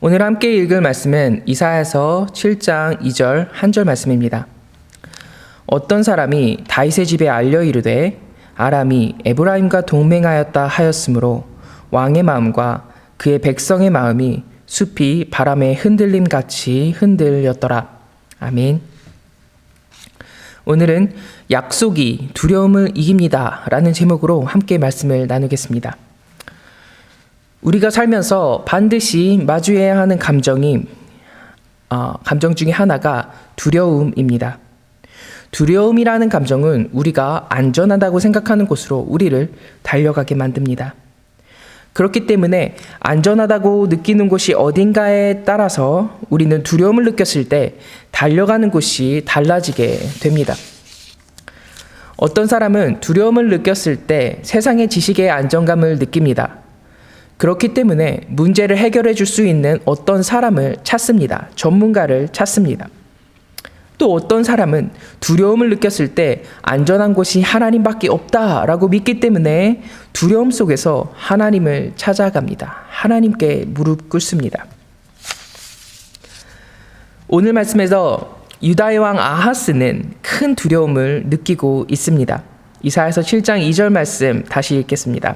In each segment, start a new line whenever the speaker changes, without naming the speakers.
오늘 함께 읽을 말씀은 이사야서 7장 2절 한 절 말씀입니다. 어떤 사람이 다윗의 집에 알려 이르되 아람이 에브라임과 동맹하였다 하였으므로 왕의 마음과 그의 백성의 마음이 숲이 바람에 흔들림 같이 흔들렸더라. 아멘. 오늘은 약속이 두려움을 이깁니다 라는 제목으로 함께 말씀을 나누겠습니다. 우리가 살면서 반드시 마주해야 하는 감정 중에 하나가 두려움입니다. 두려움이라는 감정은 우리가 안전하다고 생각하는 곳으로 우리를 달려가게 만듭니다. 그렇기 때문에 안전하다고 느끼는 곳이 어딘가에 따라서 우리는 두려움을 느꼈을 때 달려가는 곳이 달라지게 됩니다. 어떤 사람은 두려움을 느꼈을 때 세상의 지식의 안정감을 느낍니다. 그렇기 때문에 문제를 해결해 줄 수 있는 어떤 사람을 찾습니다. 전문가를 찾습니다. 또 어떤 사람은 두려움을 느꼈을 때 안전한 곳이 하나님밖에 없다라고 믿기 때문에 두려움 속에서 하나님을 찾아갑니다. 하나님께 무릎 꿇습니다. 오늘 말씀에서 유다의 왕 아하스는 큰 두려움을 느끼고 있습니다. 이사야서 7장 2절 말씀 다시 읽겠습니다.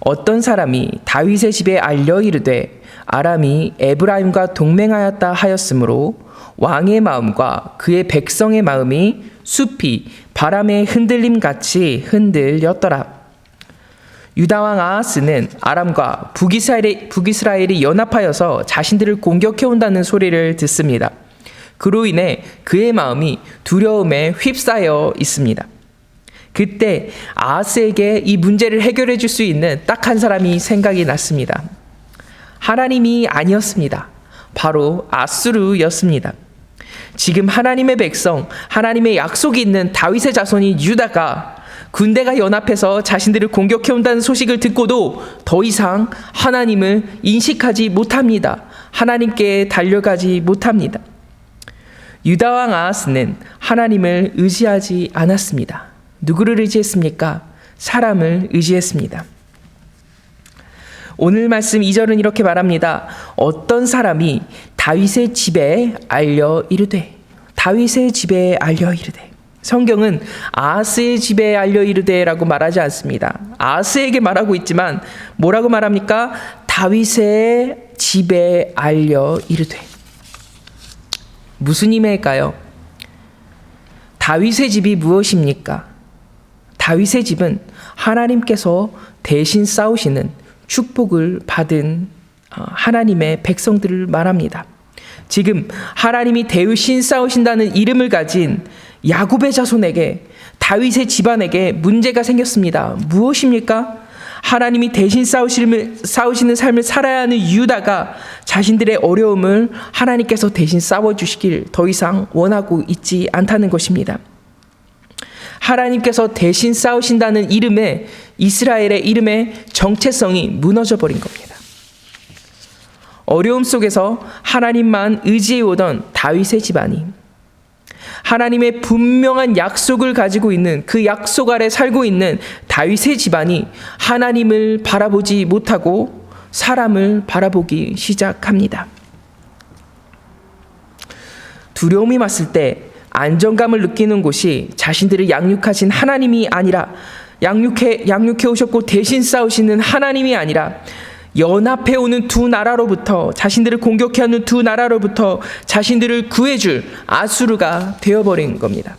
어떤 사람이 다윗의 집에 알려 이르되 아람이 에브라임과 동맹하였다 하였으므로 왕의 마음과 그의 백성의 마음이 숲이 바람에 흔들림 같이 흔들렸더라. 유다 왕 아하스는 아람과 북이스라엘이 연합하여서 자신들을 공격해 온다는 소리를 듣습니다. 그로 인해 그의 마음이 두려움에 휩싸여 있습니다. 그때 아하스에게 이 문제를 해결해 줄 수 있는 딱 한 사람이 생각이 났습니다. 하나님이 아니었습니다. 바로 아수르였습니다. 지금 하나님의 백성, 하나님의 약속이 있는 다윗의 자손이 유다가 군대가 연합해서 자신들을 공격해 온다는 소식을 듣고도 더 이상 하나님을 인식하지 못합니다. 하나님께 달려가지 못합니다. 유다 왕 아하스는 하나님을 의지하지 않았습니다. 누구를 의지했습니까? 사람을 의지했습니다. 오늘 말씀 2절은 이렇게 말합니다. 어떤 사람이 다윗의 집에 알려 이르되, 다윗의 집에 알려 이르되. 성경은 아하스의 집에 알려 이르되라고 말하지 않습니다. 아하스에게 말하고 있지만 뭐라고 말합니까? 다윗의 집에 알려 이르되. 무슨 의미일까요? 다윗의 집이 무엇입니까? 다윗의 집은 하나님께서 대신 싸우시는 축복을 받은 하나님의 백성들을 말합니다. 지금 하나님이 대신 싸우신다는 이름을 가진 야곱의 자손에게, 다윗의 집안에게 문제가 생겼습니다. 무엇입니까? 하나님이 대신 싸우시는 삶을 살아야 하는 유다가 자신들의 어려움을 하나님께서 대신 싸워주시길 더 이상 원하고 있지 않다는 것입니다. 하나님께서 대신 싸우신다는 이름에, 이스라엘의 이름의 정체성이 무너져 버린 겁니다. 어려움 속에서 하나님만 의지해 오던 다윗의 집안이 하나님의 분명한 약속을 가지고 있는, 그 약속 아래 살고 있는 다윗의 집안이 하나님을 바라보지 못하고 사람을 바라보기 시작합니다. 두려움이 왔을 때 안정감을 느끼는 곳이 자신들을 양육하신 하나님이 아니라, 양육해 오셨고 대신 싸우시는 하나님이 아니라 연합해 오는 두 나라로부터, 자신들을 공격해하는 두 나라로부터 자신들을 구해줄 아수르가 되어버린 겁니다.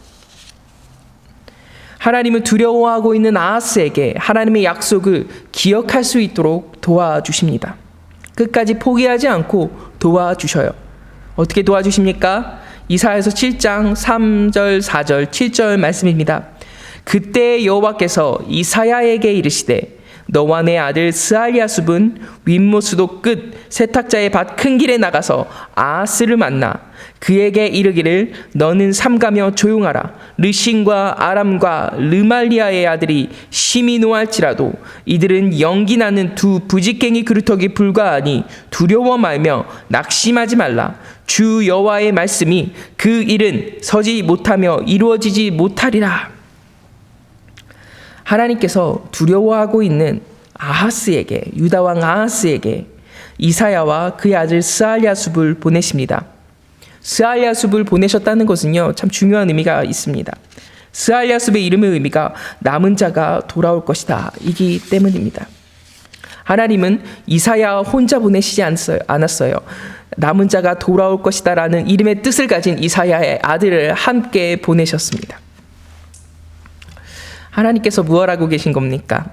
하나님은 두려워하고 있는 아하스에게 하나님의 약속을 기억할 수 있도록 도와주십니다. 끝까지 포기하지 않고 도와주셔요. 어떻게 도와주십니까? 이사야서 7장 3절, 4절, 7절 말씀입니다. 그때 여호와께서 이사야에게 이르시되 너와 내 아들 스알리아숲은 윗모수도 끝 세탁자의 밭 큰 길에 나가서 아하스를 만나 그에게 이르기를 너는 삼가며 조용하라. 르신과 아람과 르말리아의 아들이 심히 노할지라도 이들은 연기 나는 두 부직갱이 그루터기 불과하니 두려워 말며 낙심하지 말라. 주 여호와의 말씀이 그 일은 서지 못하며 이루어지지 못하리라. 하나님께서 두려워하고 있는 아하스에게, 유다 왕 아하스에게 이사야와 그의 아들 스알랴숲을 보내십니다. 스알랴숲을 보내셨다는 것은요, 참 중요한 의미가 있습니다. 스알랴숲의 이름의 의미가 남은 자가 돌아올 것이다 이기 때문입니다. 하나님은 이사야 혼자 보내시지 않았어요. 남은 자가 돌아올 것이다 라는 이름의 뜻을 가진 이사야의 아들을 함께 보내셨습니다. 하나님께서 무엇 하고 계신 겁니까?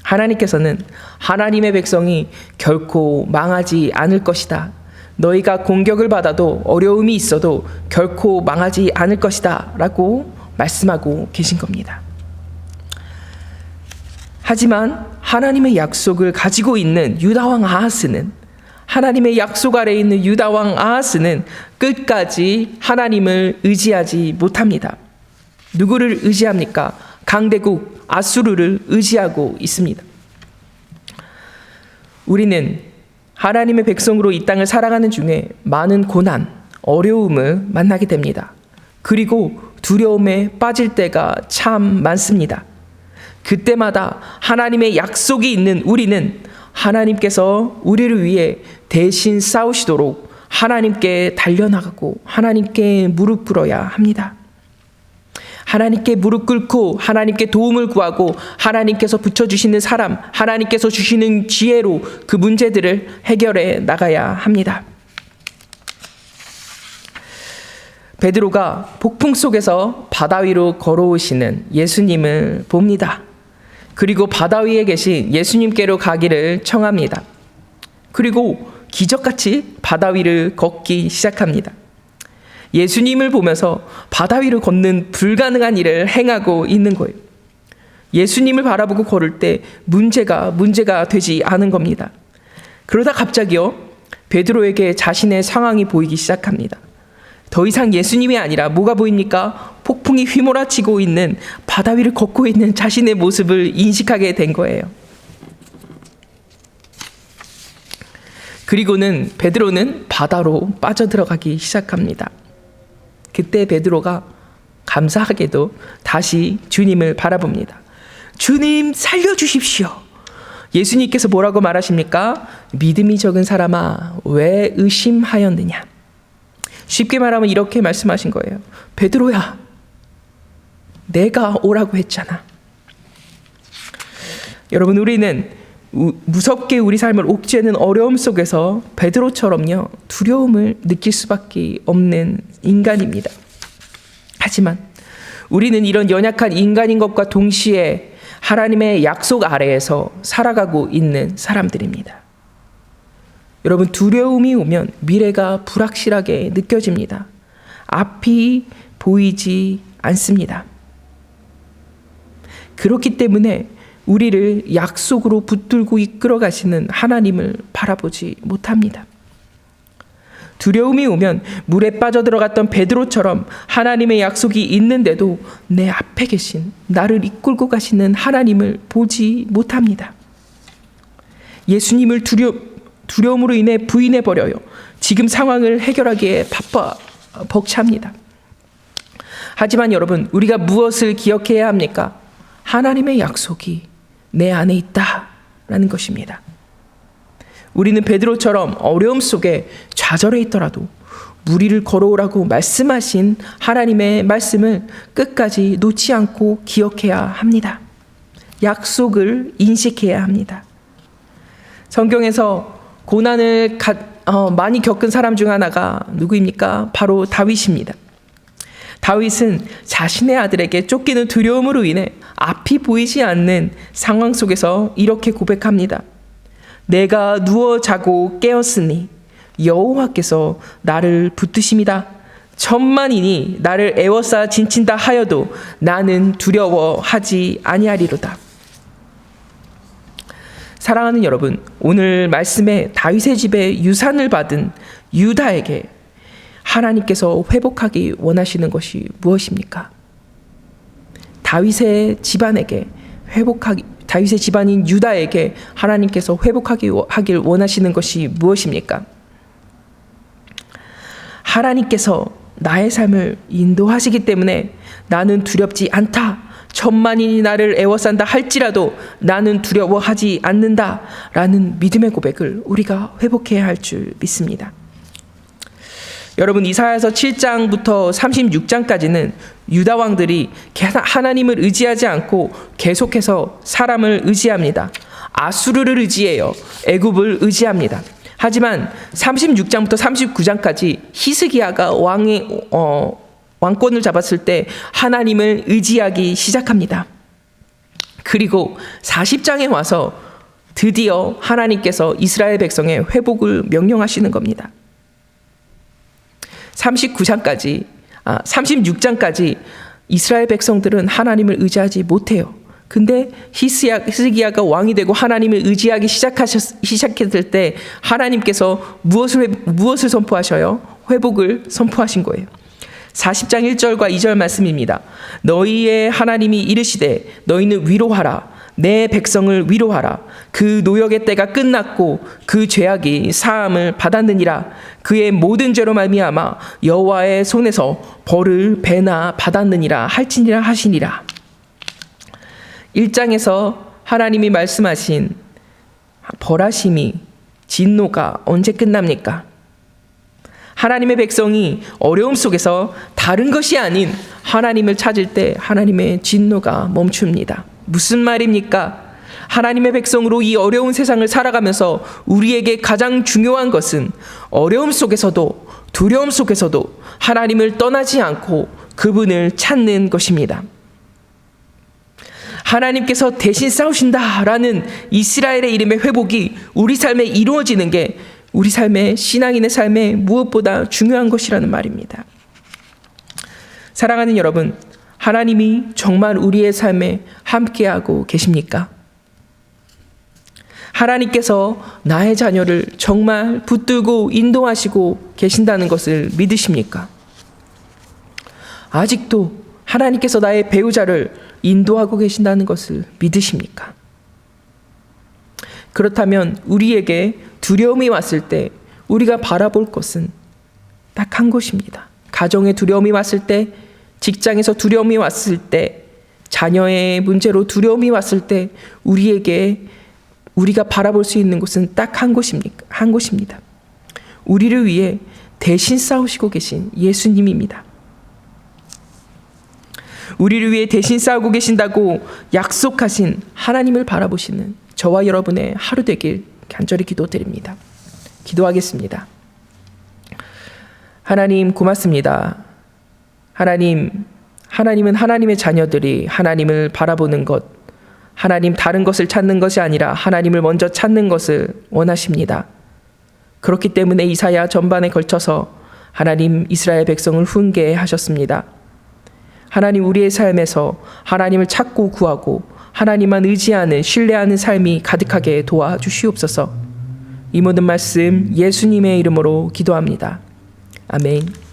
하나님께서는 하나님의 백성이 결코 망하지 않을 것이다. 너희가 공격을 받아도 어려움이 있어도 결코 망하지 않을 것이다 라고 말씀하고 계신 겁니다. 하지만 하나님의 약속을 가지고 있는 유다왕 아하스는, 하나님의 약속 아래에 있는 유다왕 아하스는 끝까지 하나님을 의지하지 못합니다. 누구를 의지합니까? 강대국 아수르를 의지하고 있습니다. 우리는 하나님의 백성으로 이 땅을 살아가는 중에 많은 고난, 어려움을 만나게 됩니다. 그리고 두려움에 빠질 때가 참 많습니다. 그때마다 하나님의 약속이 있는 우리는 하나님께서 우리를 위해 대신 싸우시도록 하나님께 달려나가고 하나님께 무릎 꿇어야 합니다. 하나님께 무릎 꿇고 하나님께 도움을 구하고 하나님께서 붙여주시는 사람, 하나님께서 주시는 지혜로 그 문제들을 해결해 나가야 합니다. 베드로가 폭풍 속에서 바다 위로 걸어오시는 예수님을 봅니다. 그리고 바다 위에 계신 예수님께로 가기를 청합니다. 그리고 기적같이 바다 위를 걷기 시작합니다. 예수님을 보면서 바다 위를 걷는 불가능한 일을 행하고 있는 거예요. 예수님을 바라보고 걸을 때 문제가 되지 않은 겁니다. 그러다 갑자기요, 베드로에게 자신의 상황이 보이기 시작합니다. 더 이상 예수님이 아니라 뭐가 보입니까? 폭풍이 휘몰아치고 있는 바다 위를 걷고 있는 자신의 모습을 인식하게 된 거예요. 그리고는 베드로는 바다로 빠져들어가기 시작합니다. 그때 베드로가 감사하게도 다시 주님을 바라봅니다. 주님 살려주십시오. 예수님께서 뭐라고 말하십니까? 믿음이 적은 사람아 왜 의심하였느냐. 쉽게 말하면 이렇게 말씀하신 거예요. 베드로야, 내가 오라고 했잖아. 여러분, 우리는 무섭게 우리 삶을 옥죄는 어려움 속에서 베드로처럼요, 두려움을 느낄 수밖에 없는 인간입니다. 하지만 우리는 이런 연약한 인간인 것과 동시에 하나님의 약속 아래에서 살아가고 있는 사람들입니다. 여러분, 두려움이 오면 미래가 불확실하게 느껴집니다. 앞이 보이지 않습니다. 그렇기 때문에 우리를 약속으로 붙들고 이끌어 가시는 하나님을 바라보지 못합니다. 두려움이 오면 물에 빠져들어갔던 베드로처럼 하나님의 약속이 있는데도 내 앞에 계신 나를 이끌고 가시는 하나님을 보지 못합니다. 예수님을 두려움으로 인해 부인해버려요. 지금 상황을 해결하기에 벅찹니다. 하지만 여러분, 우리가 무엇을 기억해야 합니까? 하나님의 약속이 내 안에 있다라는 것입니다. 우리는 베드로처럼 어려움 속에 좌절해 있더라도 무리를 걸어오라고 말씀하신 하나님의 말씀을 끝까지 놓지 않고 기억해야 합니다. 약속을 인식해야 합니다. 성경에서 고난을 많이 겪은 사람 중 하나가 누구입니까? 바로 다윗입니다. 다윗은 자신의 아들에게 쫓기는 두려움으로 인해 앞이 보이지 않는 상황 속에서 이렇게 고백합니다. 내가 누워 자고 깨었으니 여호와께서 나를 붙드심이다. 천만인이 나를 에워싸 진친다 하여도 나는 두려워하지 아니하리로다. 사랑하는 여러분, 오늘 말씀에 다윗의 집에 유산을 받은 유다에게 하나님께서 회복하기 원하시는 것이 무엇입니까? 다윗의 집안인 유다에게 하나님께서 회복하길 원하시는 것이 무엇입니까? 하나님께서 나의 삶을 인도하시기 때문에 나는 두렵지 않다. 천만인이 나를 애워싼다 할지라도 나는 두려워하지 않는다 라는 믿음의 고백을 우리가 회복해야 할 줄 믿습니다. 여러분, 이사야서 7장부터 36장까지는 유다 왕들이 하나님을 의지하지 않고 계속해서 사람을 의지합니다. 아수르를 의지해요. 애굽을 의지합니다. 하지만 36장부터 39장까지 히스기야가 왕권을 잡았을 때 하나님을 의지하기 시작합니다. 그리고 40장에 와서 드디어 하나님께서 이스라엘 백성의 회복을 명령하시는 겁니다. 36장까지 이스라엘 백성들은 하나님을 의지하지 못해요. 근데 히스기야가 왕이 되고 하나님을 의지하기 시작했을 때 하나님께서 무엇을 선포하셔요? 회복을 선포하신 거예요. 40장 1절과 2절 말씀입니다. 너희의 하나님이 이르시되 너희는 위로하라. 내 백성을 위로하라. 그 노역의 때가 끝났고 그 죄악이 사함을 받았느니라. 그의 모든 죄로 말미암아 여호와의 손에서 벌을 배나 받았느니라 할지니라 하시니라. 1장에서 하나님이 말씀하신 벌하심이 진노가 언제 끝납니까? 하나님의 백성이 어려움 속에서 다른 것이 아닌 하나님을 찾을 때 하나님의 진노가 멈춥니다. 무슨 말입니까? 하나님의 백성으로 이 어려운 세상을 살아가면서 우리에게 가장 중요한 것은 어려움 속에서도 두려움 속에서도 하나님을 떠나지 않고 그분을 찾는 것입니다. 하나님께서 대신 싸우신다라는 이스라엘의 이름의 회복이 우리 삶에 이루어지는 게 우리 삶의 신앙인의 삶에 무엇보다 중요한 것이라는 말입니다. 사랑하는 여러분, 하나님이 정말 우리의 삶에 함께하고 계십니까? 하나님께서 나의 자녀를 정말 붙들고 인도하시고 계신다는 것을 믿으십니까? 아직도 하나님께서 나의 배우자를 인도하고 계신다는 것을 믿으십니까? 그렇다면 우리에게 두려움이 왔을 때 우리가 바라볼 것은 딱 한 곳입니다. 가정에 두려움이 왔을 때, 직장에서 두려움이 왔을 때, 자녀의 문제로 두려움이 왔을 때 우리가 바라볼 수 있는 곳은 딱 한 곳입니다. 우리를 위해 대신 싸우시고 계신 예수님입니다. 우리를 위해 대신 싸우고 계신다고 약속하신 하나님을 바라보시는 저와 여러분의 하루 되길 간절히 기도드립니다. 기도하겠습니다. 하나님 고맙습니다. 하나님은 하나님의 자녀들이 하나님을 바라보는 것, 하나님 다른 것을 찾는 것이 아니라 하나님을 먼저 찾는 것을 원하십니다. 그렇기 때문에 이사야 전반에 걸쳐서 하나님 이스라엘 백성을 훈계하셨습니다. 하나님, 우리의 삶에서 하나님을 찾고 구하고 하나님만 의지하는, 신뢰하는 삶이 가득하게 도와주시옵소서. 이 모든 말씀 예수님의 이름으로 기도합니다. 아멘.